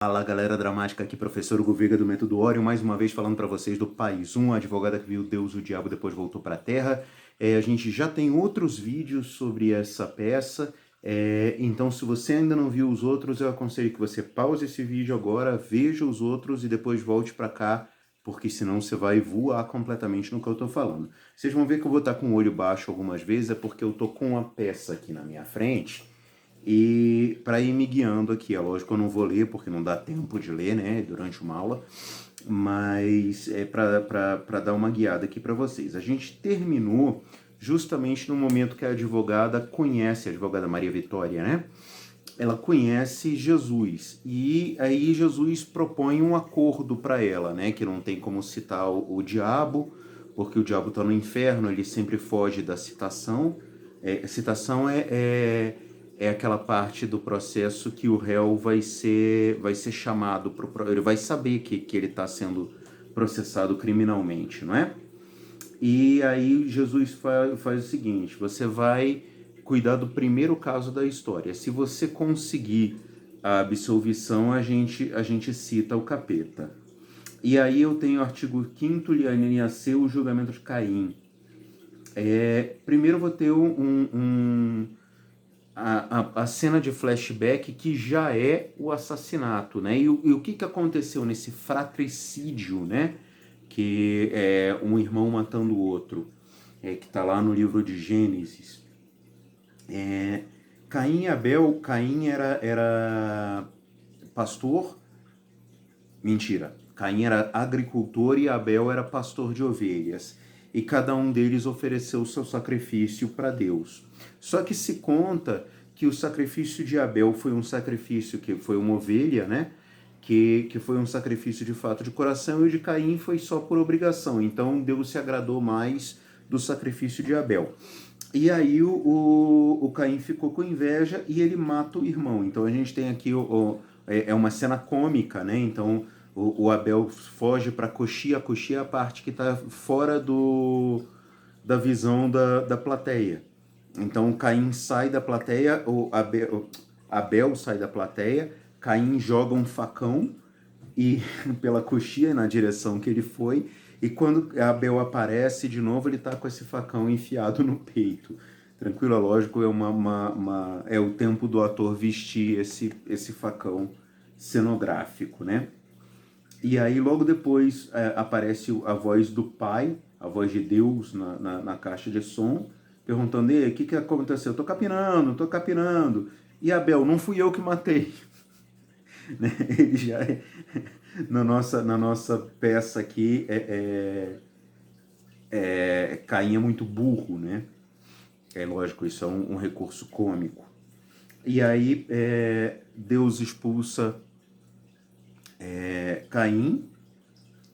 Fala galera dramática, aqui professor Hugo Veiga do Método Ório, mais uma vez falando para vocês do País 1, a advogada que viu Deus, o Diabo, depois voltou para a Terra. A gente já tem outros vídeos sobre essa peça, então se você ainda não viu os outros, eu aconselho que você pause esse vídeo agora, veja os outros e depois volte para cá, porque senão você vai voar completamente no que eu estou falando. Vocês vão ver que eu vou estar com o olho baixo algumas vezes, é porque eu estou com a peça aqui na minha frente, e para ir me guiando aqui. É lógico que eu não vou ler, porque não dá tempo de ler, né, durante uma aula, mas é para dar uma guiada aqui para vocês. A gente terminou justamente no momento que a advogada conhece, a advogada Maria Vitória, né? Ela conhece Jesus, e aí Jesus propõe um acordo para ela, né, que não tem como citar o diabo, porque o diabo está no inferno, ele sempre foge da citação. Citação é aquela parte do processo que o réu vai ser chamado, ele vai saber que ele está sendo processado criminalmente, não é? E aí Jesus faz o seguinte: você vai cuidar do primeiro caso da história. Se você conseguir a absolvição, a gente cita o capeta. E aí eu tenho o artigo 5º, linha C, o julgamento de Caim. Primeiro eu vou ter a cena de flashback que já é o assassinato, né? E o que aconteceu nesse fratricídio, né? Que é um irmão matando o outro, que está lá no livro de Gênesis. Caim e Abel, Caim era pastor, mentira, Caim era agricultor e Abel era pastor de ovelhas. E cada um deles ofereceu o seu sacrifício para Deus. Só que se conta que o sacrifício de Abel foi um sacrifício que foi uma ovelha, né? Que foi um sacrifício de fato de coração, e o de Caim foi só por obrigação. Então Deus se agradou mais do sacrifício de Abel. E aí o Caim ficou com inveja e ele mata o irmão. Então a gente tem aqui uma cena cômica, né? Então o Abel foge para Coxia. A Coxia é a parte que está fora da visão da plateia. Então Caim sai da plateia, Abel sai da plateia, Caim joga um facão e pela coxia na direção que ele foi, e quando Abel aparece de novo, ele tá com esse facão enfiado no peito. Tranquilo, é lógico, é o tempo do ator vestir esse facão cenográfico, né? E aí logo depois aparece a voz do pai, a voz de Deus na caixa de som, perguntando: "Ei, o que aconteceu? Tô capinando. E Abel, não fui eu que matei." Né? Ele já na nossa peça aqui Caim é muito burro, né? É lógico, isso é um recurso cômico. E aí Deus expulsa Caim,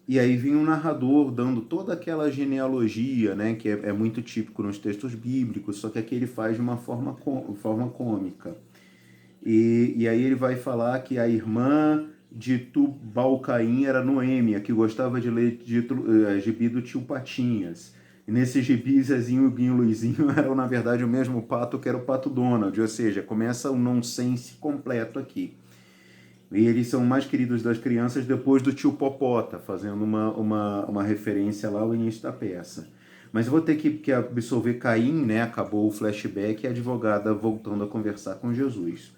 e aí vem um narrador dando toda aquela genealogia, né, que é muito típico nos textos bíblicos, só que aqui ele faz de uma forma cômica. E aí ele vai falar que a irmã de Tubal-Caim era Noêmia, que gostava de ler gibi do tio Patinhas. E nesse gibi, Zezinho, Guinho e Luizinho eram, na verdade, o mesmo pato que era o Pato Donald, ou seja, começa um nonsense completo aqui. E eles são mais queridos das crianças depois do tio Popota, fazendo uma referência lá ao início da peça. Mas eu vou ter que absolver Caim, né? Acabou o flashback e a advogada voltando a conversar com Jesus.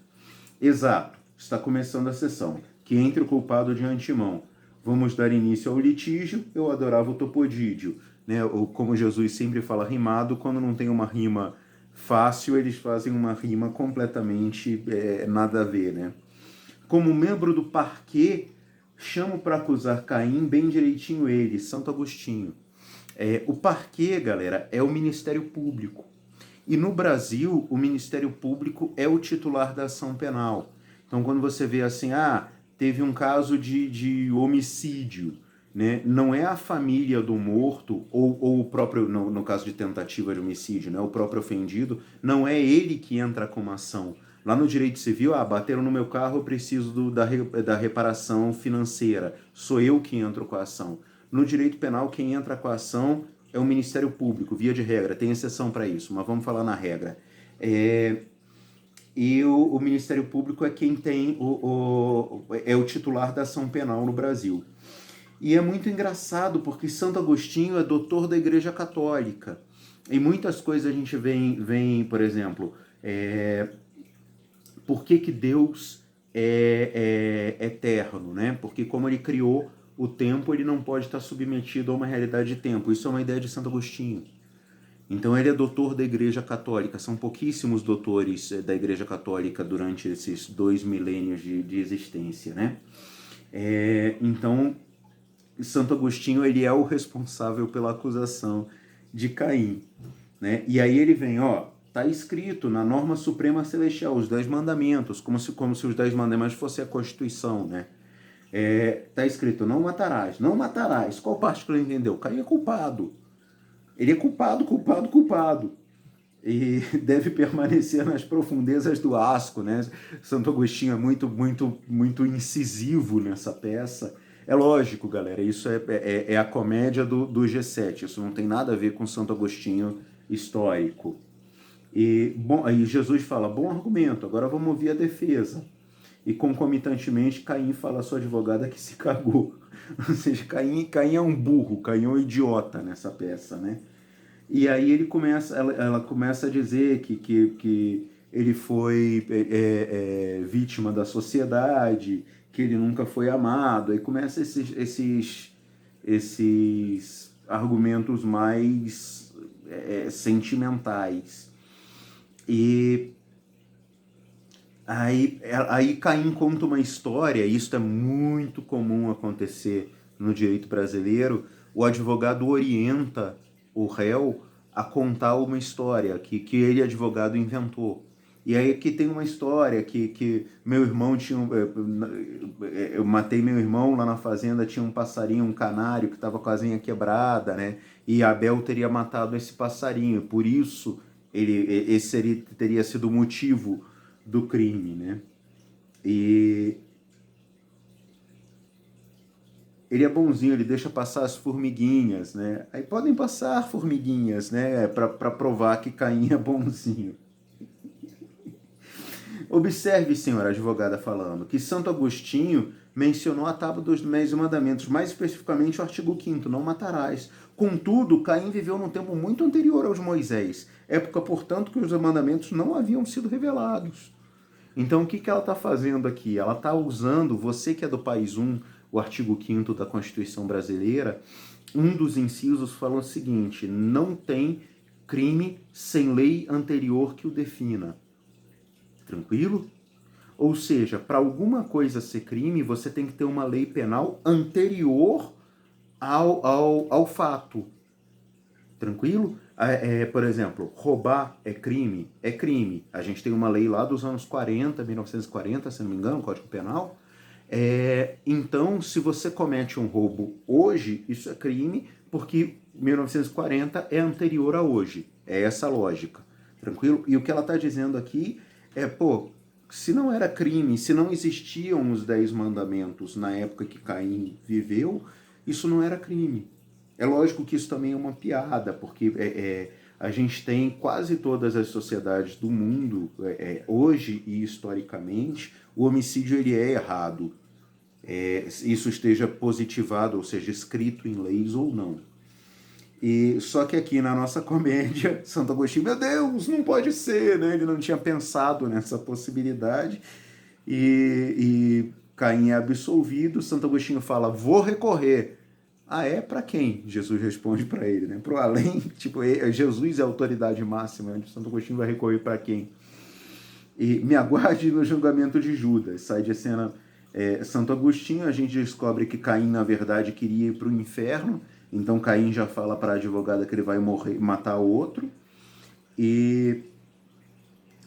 Exato, está começando a sessão. Que entre o culpado de antemão. Vamos dar início ao litígio. Eu adorava o topodídio, né? Ou como Jesus sempre fala rimado, quando não tem uma rima fácil, eles fazem uma rima completamente nada a ver, né? Como membro do parquê, chamo para acusar Caim bem direitinho ele, Santo Agostinho. O parquê, galera, é o Ministério Público. E no Brasil, o Ministério Público é o titular da ação penal. Então, quando você vê assim, teve um caso de homicídio, né? Não é a família do morto, ou o próprio, no caso de tentativa de homicídio, né? O próprio ofendido, não é ele que entra com uma ação. Lá no direito civil, bateram no meu carro, eu preciso da reparação financeira. Sou eu que entro com a ação. No direito penal, quem entra com a ação é o Ministério Público, via de regra. Tem exceção para isso, mas vamos falar na regra. E o Ministério Público é quem tem é o titular da ação penal no Brasil. E é muito engraçado porque Santo Agostinho é doutor da Igreja Católica. E muitas coisas a gente vem por exemplo, por que Deus é eterno, né? Porque como ele criou o tempo, ele não pode estar submetido a uma realidade de tempo. Isso é uma ideia de Santo Agostinho. Então ele é doutor da Igreja Católica. São pouquíssimos doutores da Igreja Católica durante esses 2 milênios de existência, né? Então, Santo Agostinho ele é o responsável pela acusação de Caim, né? E aí ele vem, tá escrito na norma suprema celestial, os 10 mandamentos, como se os 10 mandamentos fossem a Constituição, né? Tá escrito, não matarás, não matarás. Qual parte que ele entendeu? Caim é culpado. Ele é culpado, culpado, culpado. E deve permanecer nas profundezas do asco, né? Santo Agostinho é muito, muito, muito incisivo nessa peça. É lógico, galera, isso é a comédia do G7, isso não tem nada a ver com Santo Agostinho histórico. E aí Jesus fala, bom argumento, agora vamos ouvir a defesa. E concomitantemente Caim fala a sua advogada que se cagou. Ou seja, Caim é um burro, Caim é um idiota nessa peça, né? E aí ela começa a dizer que ele foi vítima da sociedade, que ele nunca foi amado. Aí começa esses argumentos mais sentimentais. E aí Caim conta uma história, e isso é muito comum acontecer no direito brasileiro. O advogado orienta o réu a contar uma história que ele, advogado, inventou. E aí aqui tem uma história que meu irmão tinha... Eu matei meu irmão lá na fazenda, tinha um passarinho, um canário, que estava com a asinha quebrada, né? E Abel teria matado esse passarinho. Por isso, esse teria sido o motivo do crime, né? E ele é bonzinho, ele deixa passar as formiguinhas, né? Aí podem passar formiguinhas, né? Para provar que Caim é bonzinho. Observe, senhora advogada falando, que Santo Agostinho mencionou a tábua dos 10 mandamentos, mais especificamente o artigo 5º, não matarás. Contudo, Caim viveu num tempo muito anterior aos Moisés, época, portanto, que os mandamentos não haviam sido revelados. Então, o que ela está fazendo aqui? Ela está usando, você que é do país 1, o artigo 5º da Constituição Brasileira, um dos incisos fala o seguinte, não tem crime sem lei anterior que o defina. Tranquilo? Ou seja, para alguma coisa ser crime, você tem que ter uma lei penal anterior ao fato. Tranquilo? Por exemplo, roubar é crime? É crime. A gente tem uma lei lá dos anos 40, 1940, se não me engano, Código Penal. Então, se você comete um roubo hoje, isso é crime, porque 1940 é anterior a hoje. É essa a lógica. Tranquilo? E o que ela está dizendo aqui se não era crime, se não existiam os 10 mandamentos na época que Caim viveu, isso não era crime. É lógico que isso também é uma piada, porque a gente tem quase todas as sociedades do mundo, hoje e historicamente, o homicídio ele é errado. Isso esteja positivado, ou seja, escrito em leis ou não. Só que aqui na nossa comédia, Santo Agostinho, meu Deus, não pode ser, né? Ele não tinha pensado nessa possibilidade. E Caim é absolvido, Santo Agostinho fala, vou recorrer. É para quem? Jesus responde para ele, né? Para o além, tipo, Jesus é a autoridade máxima, né? Santo Agostinho vai recorrer para quem? E me aguarde no julgamento de Judas. Sai de cena Santo Agostinho, a gente descobre que Caim, na verdade, queria ir para o inferno, então Caim já fala para a advogada que ele vai matar o outro, e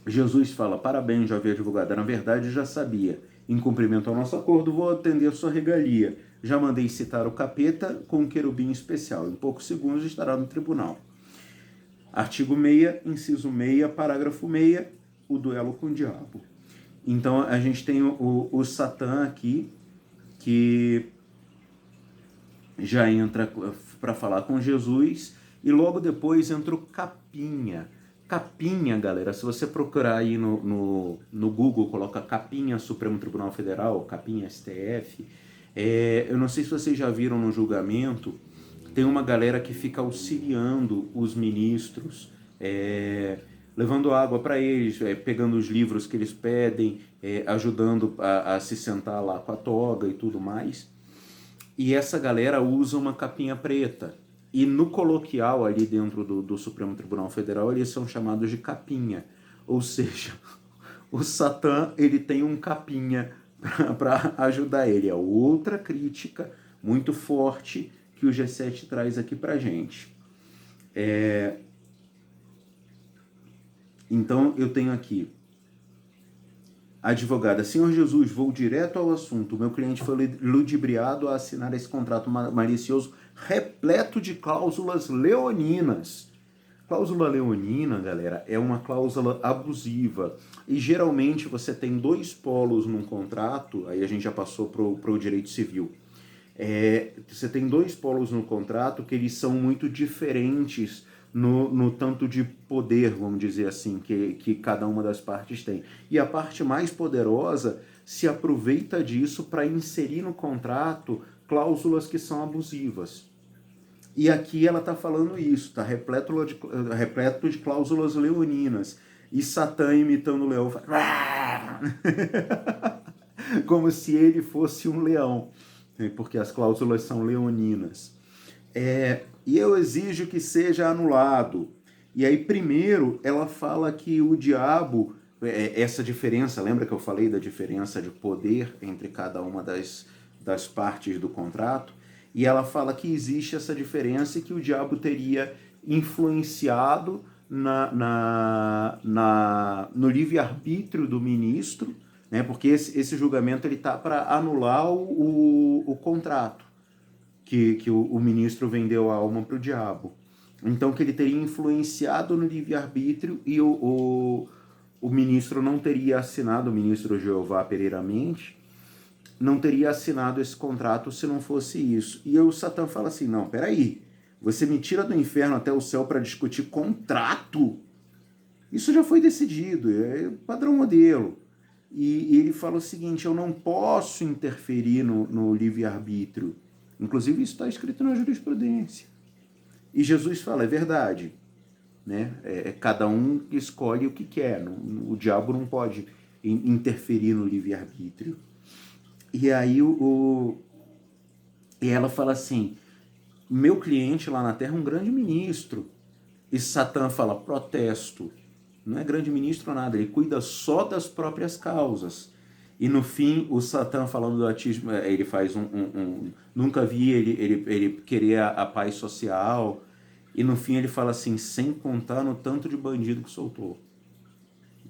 Jesus fala, parabéns, jovem advogada, na verdade eu já sabia, em cumprimento ao nosso acordo, vou atender a sua regalia. Já mandei citar o capeta com um querubim especial. Em poucos segundos estará no tribunal. Artigo 6, inciso 6, parágrafo 6, o duelo com o diabo. Então a gente tem o Satã aqui, que já entra para falar com Jesus, e logo depois entra o Capinha. Capinha, galera, se você procurar aí no Google, coloca Capinha Supremo Tribunal Federal, Capinha STF, eu não sei se vocês já viram no julgamento, tem uma galera que fica auxiliando os ministros, levando água para eles, pegando os livros que eles pedem, ajudando a se sentar lá com a toga e tudo mais. E essa galera usa uma capinha preta. E no coloquial ali dentro do Supremo Tribunal Federal, eles são chamados de capinha. Ou seja, o Satã, ele tem um capinha para ajudar ele. É outra crítica muito forte que o G7 traz aqui para gente. Então, eu tenho aqui advogada: Senhor Jesus, vou direto ao assunto. O meu cliente foi ludibriado a assinar esse contrato malicioso repleto de cláusulas leoninas. Cláusula leonina, galera, é uma cláusula abusiva. E geralmente você tem dois polos num contrato, aí a gente já passou para o direito civil. Você tem dois polos no contrato que eles são muito diferentes no tanto de poder, vamos dizer assim, que cada uma das partes tem. E a parte mais poderosa se aproveita disso para inserir no contrato cláusulas que são abusivas. E aqui ela está falando isso, está repleto de cláusulas leoninas. E Satã imitando o leão, como se ele fosse um leão, porque as cláusulas são leoninas. E eu exijo que seja anulado. E aí, primeiro, ela fala que o diabo, essa diferença, lembra que eu falei da diferença de poder entre cada uma das partes do contrato? E ela fala que existe essa diferença e que o diabo teria influenciado no livre-arbítrio do ministro, né? Porque esse julgamento está para anular o contrato que o ministro vendeu a alma para o diabo. Então, que ele teria influenciado no livre-arbítrio e o ministro não teria assinado, o ministro Jeová Pereira Mendes, não teria assinado esse contrato se não fosse isso. E o Satã fala assim: não, peraí, você me tira do inferno até o céu para discutir contrato? Isso já foi decidido, é padrão modelo. E ele fala o seguinte: eu não posso interferir no livre-arbítrio. Inclusive isso está escrito na jurisprudência. E Jesus fala: é verdade, né? Cada um escolhe o que quer, o diabo não pode interferir no livre-arbítrio. E aí e ela fala assim: meu cliente lá na terra é um grande ministro. E Satã fala: protesto. Não é grande ministro nada, ele cuida só das próprias causas. E no fim, o Satã, falando do atismo, ele faz nunca vi ele querer a paz social. E no fim ele fala assim: sem contar no tanto de bandido que soltou.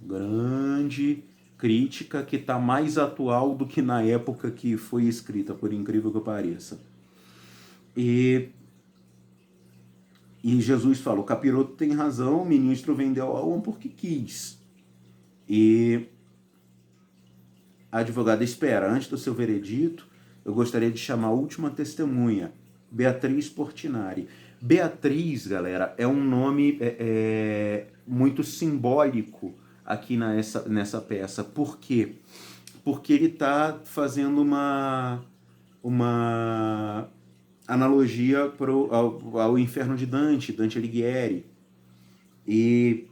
Grande crítica que está mais atual do que na época que foi escrita, por incrível que pareça. E Jesus fala: o capiroto tem razão, o ministro vendeu a alma porque quis. E a advogada espera: antes do seu veredito, eu gostaria de chamar a última testemunha, Beatriz Portinari. Beatriz, galera, é um nome muito simbólico aqui nessa peça. Por quê? Porque ele está fazendo uma analogia ao inferno de Dante Alighieri. E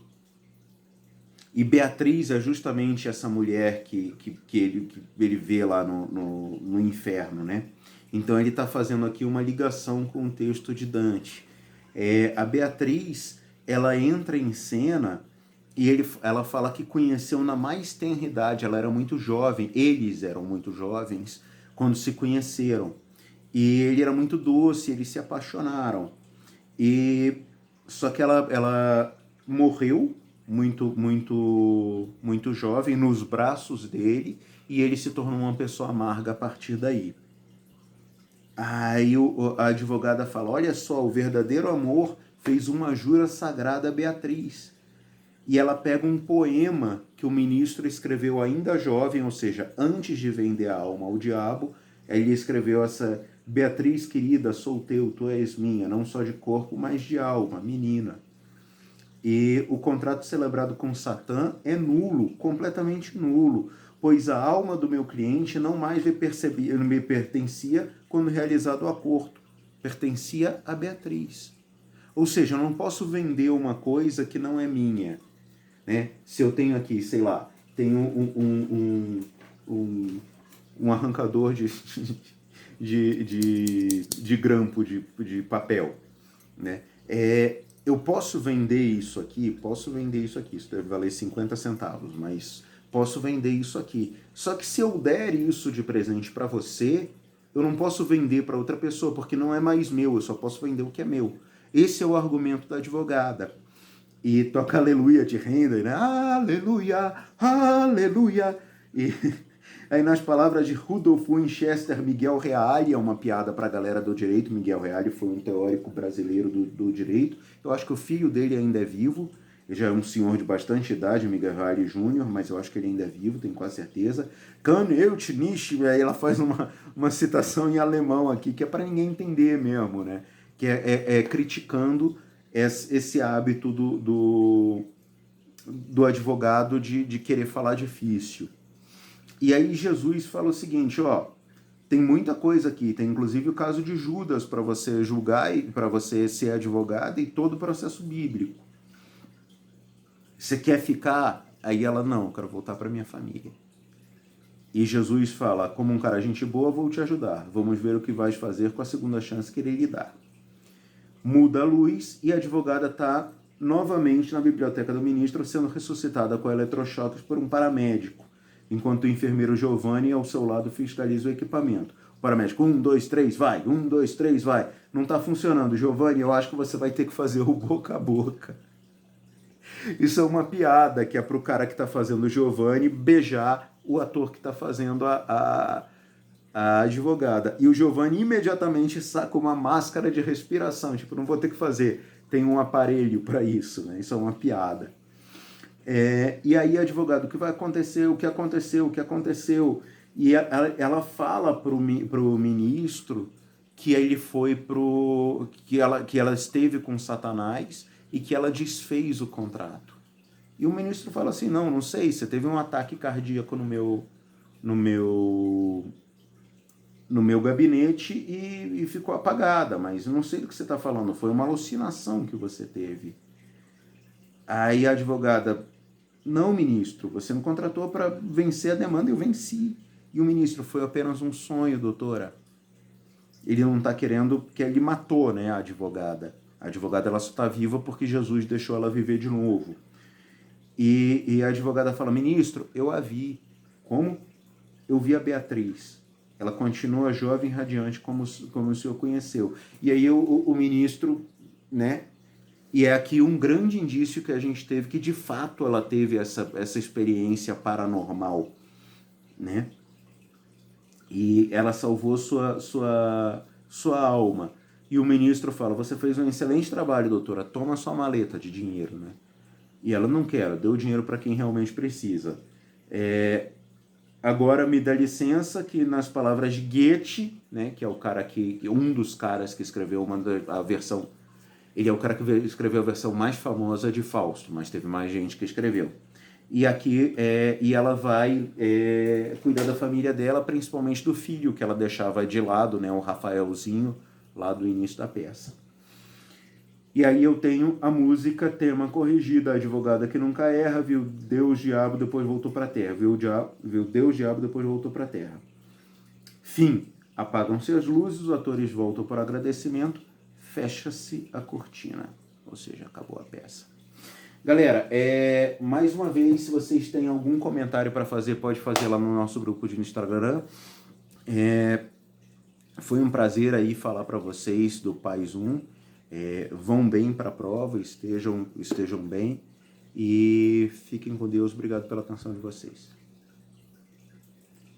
Beatriz é justamente essa mulher que ele vê lá no inferno, né? Então ele está fazendo aqui uma ligação com o texto de Dante. A Beatriz, ela entra em cena e ela fala que conheceu na mais tenra idade, ela era muito jovem, eles eram muito jovens quando se conheceram. E ele era muito doce, eles se apaixonaram. Só que ela morreu muito jovem nos braços dele, e ele se tornou uma pessoa amarga a partir daí. Aí a advogada fala: olha só, o verdadeiro amor fez uma jura sagrada a Beatriz. E ela pega um poema que o ministro escreveu ainda jovem, ou seja, antes de vender a alma ao diabo. Ele escreveu essa: Beatriz querida, sou teu, tu és minha, não só de corpo, mas de alma, menina. E o contrato celebrado com Satã é nulo, completamente nulo, pois a alma do meu cliente não mais me pertencia quando realizado o acordo, pertencia a Beatriz. Ou seja, eu não posso vender uma coisa que não é minha. Né? Se eu tenho aqui, sei lá, tenho um arrancador de grampo de papel, né? Eu posso vender isso aqui, isso deve valer 50 centavos, mas posso vender isso aqui. Só que se eu der isso de presente para você, eu não posso vender para outra pessoa, porque não é mais meu, eu só posso vender o que é meu. Esse é o argumento da advogada. E toca Aleluia de Handel, né? Aleluia, aleluia. E aí nas palavras de Rudolf Winchester, Miguel Reale, é uma piada para a galera do direito. Miguel Reale foi um teórico brasileiro do direito. Eu acho que o filho dele ainda é vivo. Ele já é um senhor de bastante idade, Miguel Reale Júnior, mas eu acho que ele ainda é vivo, tenho quase certeza. Kann ich nicht, aí ela faz uma citação em alemão aqui, que é para ninguém entender mesmo, né? Que é criticando esse hábito do advogado de querer falar difícil. E aí Jesus fala o seguinte, ó, tem muita coisa aqui, tem inclusive o caso de Judas para você julgar e para você ser advogado e todo o processo bíblico. Você quer ficar? Aí ela, não, eu quero voltar para minha família. E Jesus fala, como um cara gente boa, vou te ajudar. Vamos ver o que vais fazer com a segunda chance que ele lhe dá. Muda a luz e a advogada está novamente na biblioteca do ministro sendo ressuscitada com eletrochoques por um paramédico, enquanto o enfermeiro Giovanni ao seu lado fiscaliza o equipamento. O paramédico, 1, 2, 3, vai, 1, 2, 3, vai. Não está funcionando. Giovanni, eu acho que você vai ter que fazer o boca a boca. Isso é uma piada que é para o cara que está fazendo o Giovanni beijar o ator que está fazendo a advogada. E o Giovanni imediatamente saca uma máscara de respiração, tipo, não vou ter que fazer, tem um aparelho para isso, né? Isso é uma piada. E aí, advogado, o que vai acontecer? O que aconteceu? O que aconteceu? E ela fala para o ministro que ele foi que ela esteve com Satanás e que ela desfez o contrato. E o ministro fala assim, não sei, você teve um ataque cardíaco no meu gabinete e ficou apagada, mas não sei do que você está falando, foi uma alucinação que você teve. Aí a advogada, não, ministro, você me contratou para vencer a demanda, eu venci. E o ministro, foi apenas um sonho, doutora. Ele não está querendo, porque ele matou, né, a advogada. A advogada ela só está viva porque Jesus deixou ela viver de novo. E a advogada fala, ministro, eu a vi. Como? Eu vi a Beatriz. Ela continua jovem, radiante, como o senhor conheceu. E aí o ministro, né? E é aqui um grande indício que a gente teve que, de fato, ela teve essa experiência paranormal, né? E ela salvou sua alma. E o ministro fala, você fez um excelente trabalho, doutora, toma sua maleta de dinheiro, né? E ela, não quero, deu o dinheiro para quem realmente precisa. Agora me dá licença que nas palavras de Goethe, né, que é o cara um dos caras que escreveu a versão, ele é o cara que escreveu a versão mais famosa de Fausto, mas teve mais gente que escreveu. E aqui, e ela vai cuidar da família dela, principalmente do filho que ela deixava de lado, né, o Rafaelzinho, lá do início da peça. E aí eu tenho a música tema corrigida, a advogada que nunca erra, viu Deus, diabo, depois voltou para a terra. Viu Deus, diabo, depois voltou para a terra. Fim. Apagam-se as luzes, os atores voltam para o agradecimento, fecha-se a cortina. Ou seja, acabou a peça. Galera, mais uma vez, se vocês têm algum comentário para fazer, pode fazer lá no nosso grupo de Instagram. Foi um prazer aí falar para vocês do Pais 1. Vão bem para a prova, estejam bem e fiquem com Deus. Obrigado pela atenção de vocês.